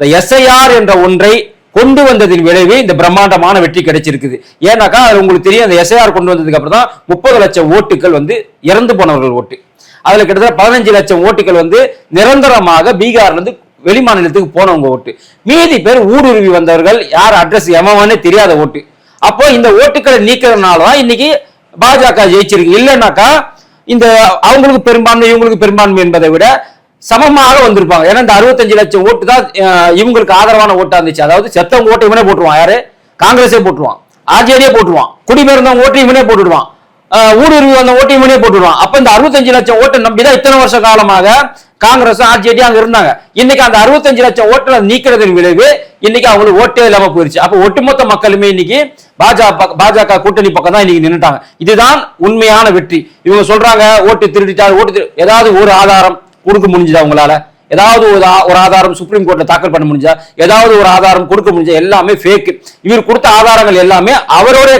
இந்த எஸ்ஐஆர் என்ற ஒன்றை கொண்டு வந்ததின் விளைவு இந்த பிரம்மாண்டமான வெற்றி கிடைச்சிருக்குது. ஏன்னாக்கா அது உங்களுக்கு தெரியும், அந்த எஸ்ஐஆர் கொண்டு வந்ததுக்கு அப்புறம் தான் 30 லட்சம் ஓட்டுகள் இறந்து போனவர்கள் ஓட்டு. அதுல கிட்டத்தட்ட 15 லட்சம் ஓட்டுகள் நிரந்தரமாக பீகார்ல இருந்து வெளி மாநிலத்துக்கு போனவங்க ஓட்டு. மீதி பேர் ஊடுருவி வந்தவர்கள், யார் அட்ரஸ் எவனே தெரியாத ஓட்டு. அப்போ இந்த ஓட்டுகளை நீக்கிறதுனாலதான் இன்னைக்கு பாஜக ஜெயிச்சிருக்கு. இல்லைன்னாக்கா இந்த அவங்களுக்கு பெரும்பான்மை இவங்களுக்கு பெரும்பான்மை என்பதை விட சமமாக வந்திருப்பாங்க. ஏன்னா இந்த 65 லட்சம் ஓட்டு தான் இவங்களுக்கு ஆதரவான ஓட்டா இருந்துச்சு. அதாவது செத்தவங்க ஓட்டு இவனே போட்டுருவான், யாரு காங்கிரஸே போட்டுருவான், ஆர்ஜேடியே போட்டுருவான், குடிபெயர்ந்தவங்க ஓட்டு இவனே போட்டுடுவான், ஊடுருவி வந்த ஓட்டு இவனே போட்டுடுவான். அப்ப இந்த 65 லட்சம் ஓட்டை நம்பிதான் இத்தனை வருஷ காலமாக காங்கிரஸ் ஆர்ஜேடி அங்க இருந்தாங்க. இன்னைக்கு அந்த 65 லட்சம் ஓட்டுல நீக்கிறதின் விளைவு இன்னைக்கு அவங்களுக்கு ஓட்டே இல்லாம போயிருச்சு. அப்ப ஒட்டுமொத்த மக்களுமே இன்னைக்கு பாஜக கூட்டணி பக்கம் தான் இன்னைக்கு நின்னுட்டாங்க. இதுதான் உண்மையான வெற்றி. இவங்க சொல்றாங்க ஓட்டு திருடிட்டாரு, ஏதாவது ஒரு ஆதாரம் கொடுக்க முடிஞ்சதா உங்களால? ஏதாவது ஒரு ஆதாரம் சுப்ரீம் கோர்ட்ல தாக்கல் பண்ண முடிஞ்சா? ஏதாவது ஒரு ஆதாரம் கொடுக்க முடிஞ்சா? எல்லாமே ஃபேக். இவர் கொடுத்த ஆதாரங்கள் எல்லாமே அவருடைய